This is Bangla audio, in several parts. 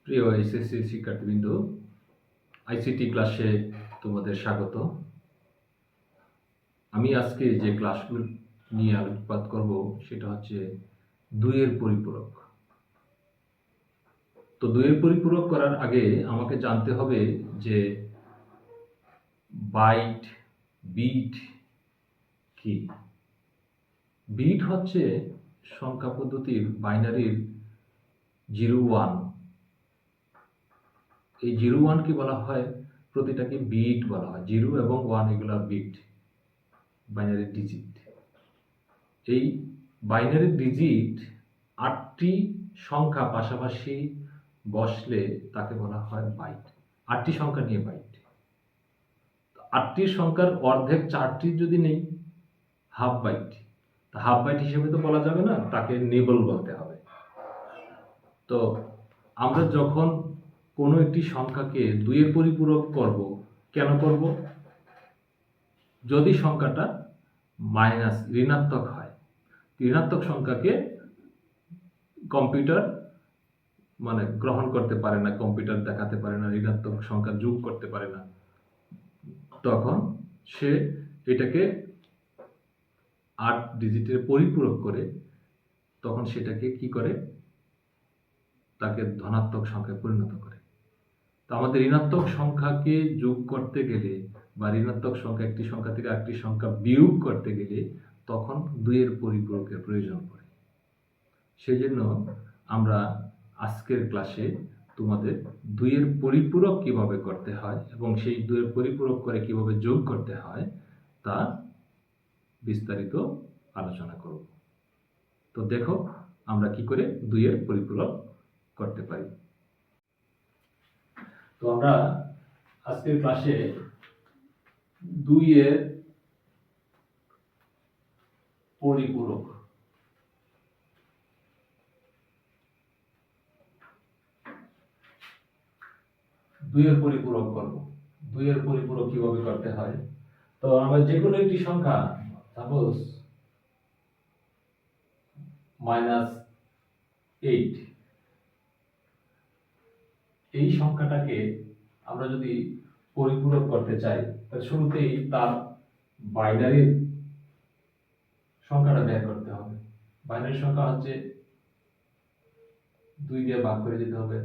প্রিয় এসএসসি শিক্ষার্থীবৃন্দ, আইসিটি ক্লাসে তোমাদের স্বাগত। আমি আজকে যে ক্লাসগুলো নিয়ে আলোকপাত করব সেটা হচ্ছে দুইয়ের পরিপূরক। তো দুইয়ের পরিপূরক করার আগে আমাকে জানতে হবে যে বাইট বিট কি। বিট হচ্ছে সংখ্যা পদ্ধতির বাইনারির 0-1। এই 0-1 কি বলা হয়, প্রতিটাকে বিট বলা হয়। 0 এবং 1 এগুলা বিট, বাইনারি ডিজিট। এই বাইনারি ডিজিট 8টি সংখ্যা পাশাপাশি বসলে তাকে বলা হয় বাইট। 8টি সংখ্যা নিয়ে বাইট। 8টি সংখ্যার অর্ধেক 4টি যদি নেই, হাফ বাইট। হাফ বাইট হিসেবে তো বলা যাবে না, তাকে নিবল বলতে হবে। তো আমরা যখন কোনো একটি সংখ্যাকে দুইয়ের পরিপূরক করব, কেন করব? যদি সংখ্যাটা ঋণাত্মক হয়। ঋণাত্মক সংখ্যাকে কম্পিউটার গ্রহণ করতে পারে না, কম্পিউটার দেখাতে পারে না, ঋণাত্মক সংখ্যা যোগ করতে পারে না। তখন সে এটাকে 8 ডিজিটের পরিপূরক করে তখন সেটাকে কি করে, তাকে ধনাত্মক সংখ্যায় পরিণত করে। তো আমাদের ঋণাত্মক সংখ্যাকে যোগ করতে গেলে বা ঋণাত্মক সংখ্যা একটি সংখ্যা থেকে আরেকটি সংখ্যা বিয়োগ করতে গেলে তখন দুইয়ের পরিপূরকের প্রয়োজন পড়ে। সেই জন্য আমরা আজকের ক্লাসে তোমাদের দুইয়ের পরিপূরক কিভাবে করতে হয় এবং সেই দুইয়ের পরিপূরক করে কিভাবে যোগ করতে হয় তা বিস্তারিত আলোচনা করব। তো দেখো আমরা কি করে দুইয়ের পরিপূরক করতে পারি। তো আমরা আজকের ক্লাসে দুইয়ের পরিপূরক করব। দুইয়ের পরিপূরক কিভাবে করতে হয়। তো আমরা যে কোনো একটি সংখ্যা, সাপোজ -8, এই সংখ্যাটাকে আমরা যদি পরিপূরক করতে চাই তাহলে শুরুতেই তার বাইনারির সংখ্যাটা বের করতে হবে। বাইনারি সংখ্যা হচ্ছে 2 দিয়ে ভাগ করে দিতে হবে।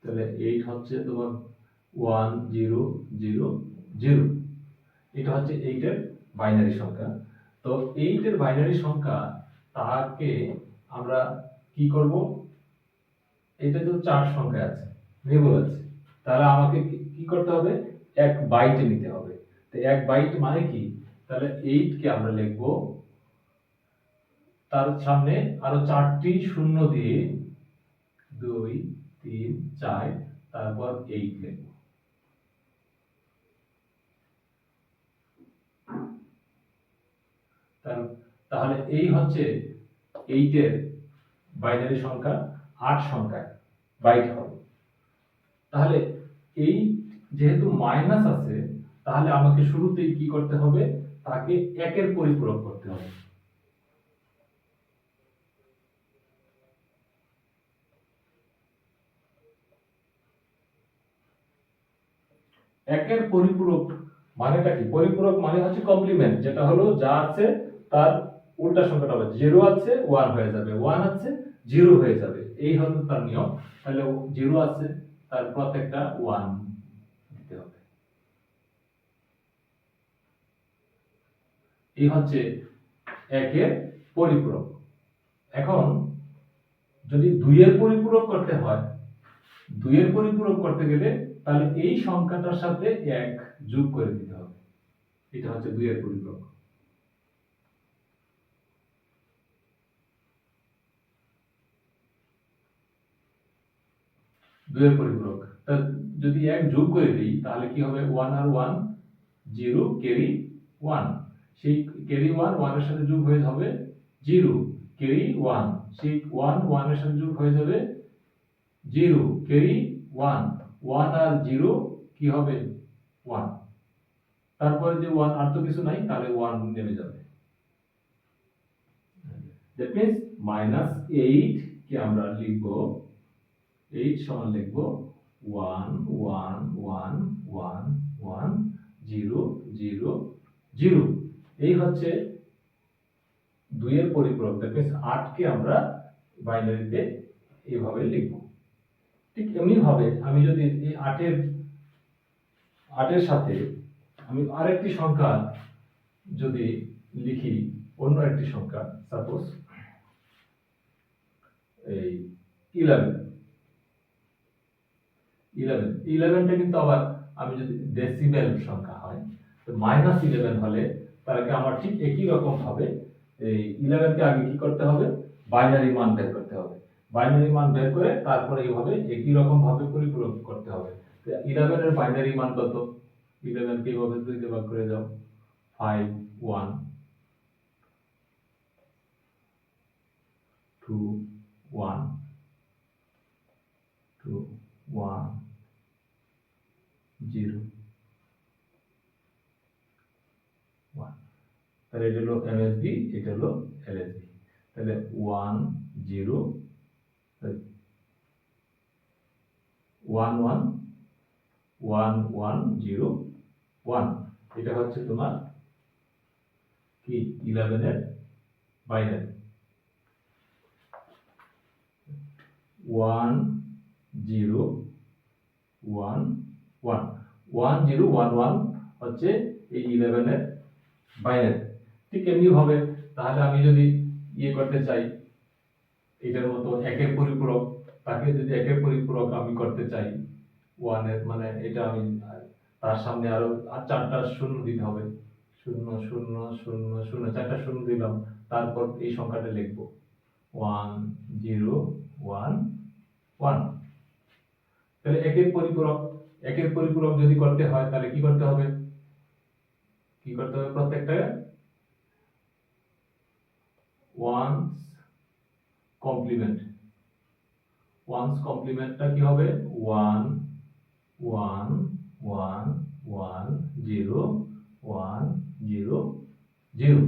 তাহলে 8 হচ্ছে তোমার 1 0 0 0, এটা হচ্ছে 8 এর বাইনারি সংখ্যা। তো 8 এর বাইনারি সংখ্যা তাকে আমরা কি করব, এটা তো 4 সংখ্যা আছে, নিবল আছে, তাহলে আমাকে কি করতে হবে, 1 বাইটে নিতে হবে। তো 1 বাইট মানে কি, তাহলে 8 কে আমরা লিখব, তার সামনে আরো 4টি শূন্য দিয়ে 2 3 4 তারপর 8 লিখব। তাহলে এই হচ্ছে 8 এর বাইনারি সংখ্যা, 8 সংখ্যায় বাইট হবে। তাহলে এই যেহেতু মাইনাস আছে, তাহলে আমাকে শুরুতেই কি করতে হবে, তাকে 1 এর পরিপূরক করতে হবে। একের পরিপূরক মানেটা কি? পরিপূরক মানে হচ্ছে কমপ্লিমেন্ট, যেটা হলো যা আছে তার উল্টা সংখ্যাটা হবে। 0 আছে 1 হয়ে যাবে, 1 আছে 0 হয়ে যাবে, এই হলো তার নিয়ম। তাহলে 0 আছে, তার প্রত্যেকটা 1 দিতে হবে। এই হচ্ছে একের পরিপূরক। এখন যদি 2 এর পরিপূরক করতে হয়, 2 এর পরিপূরক করতে গেলে তাহলে এই সংখ্যাটার সাথে 1 যোগ করে দিতে হবে। এটা হচ্ছে 2 এর পরিপূরক। দুইয়ের পরিপূরক যদি 1 যোগ করে দিই তাহলে কি হবে, 1 আর 1 0 ক্যারি 1, সেই ক্যারি 1 1 এর সাথে যোগ হয়ে হবে 0 ক্যারি 1, সেই 1 এর সাথে যোগ হয়ে যাবে 0, ক্যারি 1 আর 0 কি হবে 1, তারপরে যে 1 আর তো কিছু নাই, তাহলে 1 নেমে যাবে। দ্যাট মিন্স -8 কে আমরা লিখব 8 সমান লিখব 1 1 1 1 1 0 0 0। এই হচ্ছে 2 এর পরিপূরক। দ্যাট মিন্স 8 কে আমরা বাইনারিতে এইভাবে লিখব। ঠিক এমনি ভাবে আমি যদি এই 8 এর সাথে আমি আরেকটি সংখ্যা যদি লিখি, অন্য একটি সংখ্যা, সাপোজ এই 11টা কিন্তু আবার আমি যদি ডেসিমেল সংখ্যা হয়, তো -11 হলে তাহলে আমার ঠিক একই রকম ভাবে এই 11 কে আগে কি করতে হবে, বাইনারি মান বের করতে হবে। বাইনারি মান বের করে তারপরে এইভাবে একই রকম ভাবে পরিপূরক করতে হবে। তো 11 এর বাইনারি মান কত? 11 কে এইভাবে 2 দিয়ে ভাগ করে দাও, 5 1 2 1 2 1 0 1। তাহলে এটা হলো এমএসবি, এটা হলো এলএসবি। তাহলে 1 0 1 1 1 1 0 1, এটা হচ্ছে তোমার কি 11 এর বাইনারি। 1 0 1 1 1 0 1 1 হচ্ছে এই 11 এর বাইনারি। ঠিক এমনি ভাবে তাহলে আমি যদি ইয়ে করতে চাই, এটার মতো একের পরিপূরক, তাকে যদি একের পরিপূরক আমি করতে চাই 1 এর, মানে এটা আমি তার সামনে আরো 4টা শূন্য দিতে হবে, 0 0 0 0, 4টা শূন্য দিলাম, তারপর এই সংখ্যাটা লিখব 1 0 1 1। তাহলে একের পরিপূরক যদি করতে হয় তাহলে কি করতে হবে, প্রত্যেকটা ওয়ান্স কমপ্লিমেন্টটা কি হবে 1 1 1 1 0 1 0 0।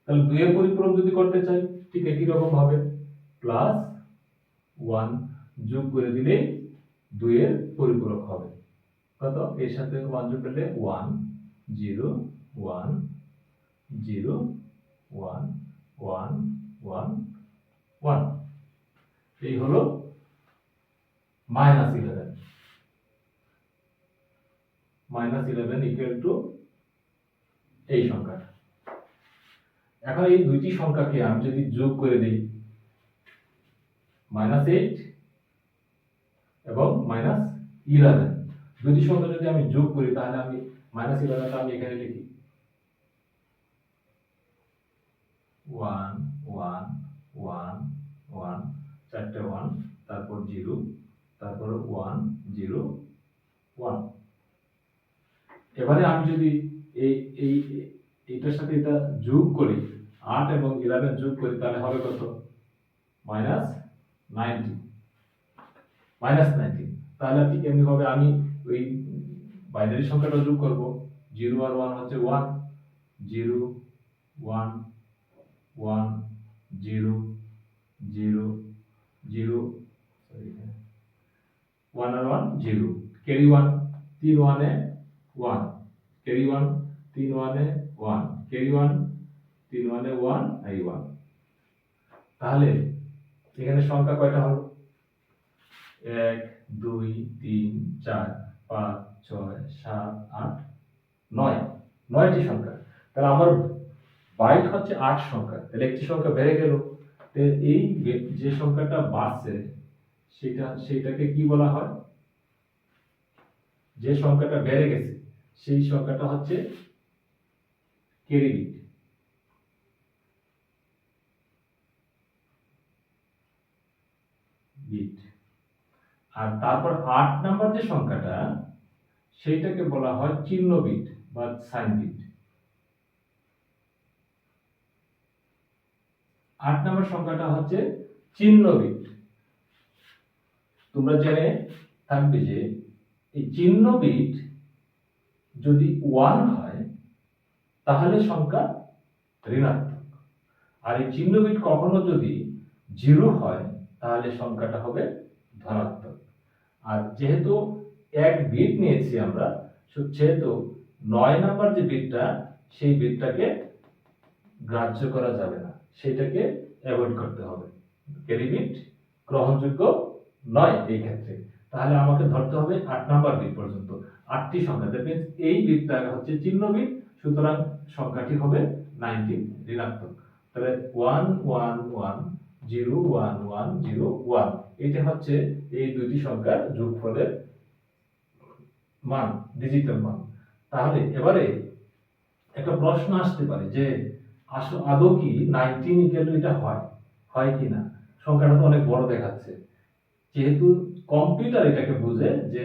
তাহলে 2 এর পরিপূরক যদি করতে চাই ঠিক একই রকম ভাবে প্লাস 1 যোগ করে দিলে 2 এর পরিপূরক হবে কত, এর সাথে 1 যোগ করলে 1 0 1 0 1 1 1 1। এই হলো -11 ইকুয়াল টু এই সংখ্যাটা। এখন এই দুইটি সংখ্যাকে আমি যদি যোগ করে দেই, -8 এবং -11, দুইটি সংখ্যা যদি আমি যোগ করি তাহলে আমি -11টা আমি এখানে লিখি 1 1 1 1, 4টে 1, তারপর 0, তারপর 1 0 1। এবারে আমি যদি এই এই এটার সাথে এটা যোগ করি, 8 এবং 11 যোগ করি, তাহলে হবে কত, -19। তাহলে ঠিক এমনি ভাবে আমি ওই বাইনারি সংখ্যাটা যোগ করব, 0 আর 1 হচ্ছে 1 0 1 1 0 0 0, সরি 1 আর 1 0, ক্যারি 1 3 1 এ 1, ক্যারি 1 3 1 এ 1, ক্যারি 1 3 1 এ 1 এই 1। তাহলে এখানে সংখ্যা কয়টা হলো, 1 2 3 4 5 6 7 8 9, 9টি সংখ্যা। তাহলে আমার বাইট হচ্ছে 8 সংখ্যা, তাহলে একটি সংখ্যা বেড়ে গেল। এই যে সংখ্যাটা বাড়ছে সেটাকে কি বলা হয়, যে সংখ্যাটা বেড়ে গেছে সেই সংখ্যাটা হচ্ছে ক্যারি বিট। আর তারপর 8 নাম্বার যে সংখ্যাটা সেইটাকে বলা হয় চিহ্ন বিট বা সাইন বিট। 8 নম্বর সংখ্যাটা হচ্ছে চিহ্ন বিট। তোমরা জেনে থাকবে যে এই চিহ্ন বিট যদি 1 হয় তাহলে সংখ্যা ঋণাত্মক, আর এই চিহ্ন বিট কখনো যদি 0 হয় তাহলে সংখ্যাটা হবে ধনাত্মক। আর যেহেতু এক বিট নিয়েছি আমরা, সেহেতু 9 নাম্বার যে বিটটা, সেই বিটটাকে গ্রাহ্য করা যাবে না, সেটাকে অ্যাভয়েড করতে হবে। ক্যারি বিট গ্রহণযোগ্য নয় এই ক্ষেত্রে। তাহলে আমাকে ধরতে হবে 8 নাম্বার বিট পর্যন্ত, 8টি সংখ্যা। দ্যাট মিন্স এই বিটটা হচ্ছে চিহ্ন বিট, সুতরাং সংখ্যাটি হবে 19 ঋণাত্মক। তাহলে 1 1 1 0 1 1 0 1, এটা হচ্ছে এই দুটি সংখ্যার যোগফলের মান, ডিজিটাল মান। তাহলে এবারে একটা প্রশ্ন আসতে পারে যে আদৌ কি 19 ইকুয়াল টু এটা হয় কি না? সংখ্যাটা তো অনেক বড় দেখাচ্ছে। যেহেতু কম্পিউটার এটাকে বুঝে যে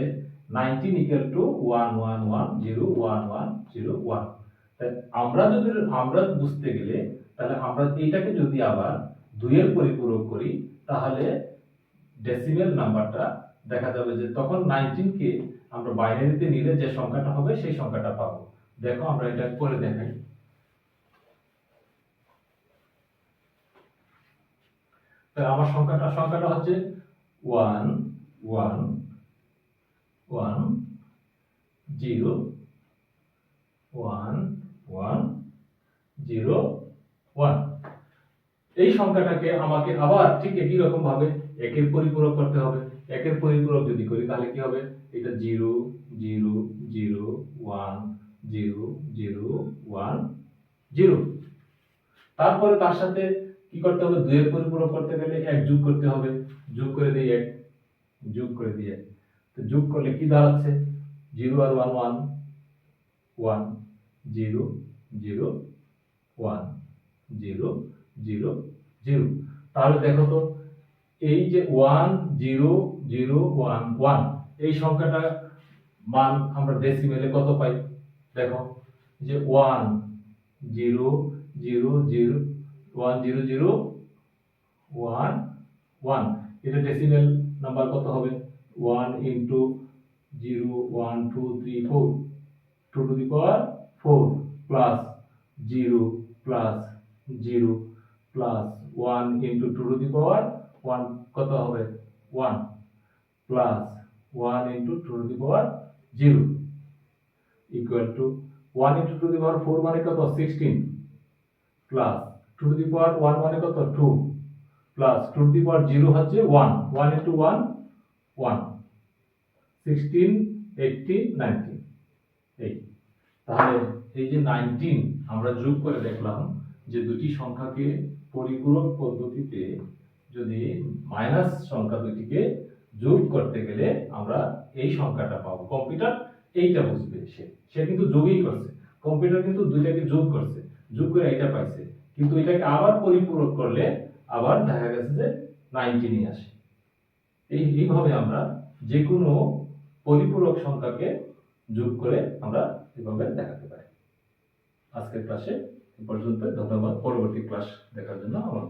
19 ইকুয়াল টু 1 1 1 0 1 1 0 1, তাই আমরা বুঝতে গেলে তাহলে আমরা এইটাকে যদি আবার 2 এর পরিপূরক করি তাহলে ডেসিমেল নাম্বারটা দেখা যাবে যে তখন 19 কে আমরা বাইনারিতে নিলে যে সংখ্যাটা হবে সেই সংখ্যাটা পাবো। দেখো আমরা এটা করে দেখাই। তাহলে আমার সংখ্যাটা হচ্ছে 1 1 1 0 1 1 0 1। এই সংখ্যাটাকে আমাকে আবার ঠিক একই রকম ভাবে একের পরিপূরক করতে হবে। একের পরিপূরক যদি করি তাহলে কি হবে? এটা 0 0 0 1 0 0 1 0। তারপরে তার সাথে কি করতে হবে? 2 এর পরিপূরক করতে গেলে 1 যোগ করতে হবে। যোগ করে দিই 1, যোগ করে দিই 1। তো যোগ করলে কি দাঁড়াচ্ছে? 0 আর 1 1 1 0 0 1 0 0 0। তাহলে দেখো তো এই যে 1 0 0 1 1, এই সংখ্যাটা মান আমরা ডেসিমেলে কত পাই? দেখো যে 1 0 0 0 1 0 0 1 1, এটা ডেসিমেল নাম্বার কত হবে? 1 into 0 1 2 3 4, 2 to the power 4 plus 0 plus 0 plus 1 into 2 to the power 1 কত হবে? 1 plus 1 into 2 to the power 0 equal to 1 into 2 to the power 4 মানে কত? 16 প্লাস 2 টু দি পাওয়ার 1 মানে কত? 2 প্লাস 2 টু দি পাওয়ার 0 হচ্ছে 1, 1 ইনটু 1 1, 16 80 90 এই। তাহলে এই যে 19 আমরা যোগ করে দেখলাম যে দুটি সংখ্যাকে পরিপূরক পদ্ধতিতে যদি মাইনাস সংখ্যা দুটিকে যোগ করতে গেলে আমরা এই সংখ্যাটা পাবো। কম্পিউটার এইটা বুঝবে, সে কিন্তু যোগই করছে। কম্পিউটার কিন্তু দুইটাকে যোগ করছে, যোগ করে এটা পাইছে, কিন্তু এটাকে আবার পরিপূরক করলে আবার দেখা গেছে যে 19ই আসে। এইভাবে আমরা যে কোনো পরিপূরক সংখ্যাকে যোগ করে আমরা এভাবে দেখাতে পারি। আজকের ক্লাসে এ পর্যন্ত। ধন্যবাদ। পরবর্তী ক্লাস দেখার জন্য আমার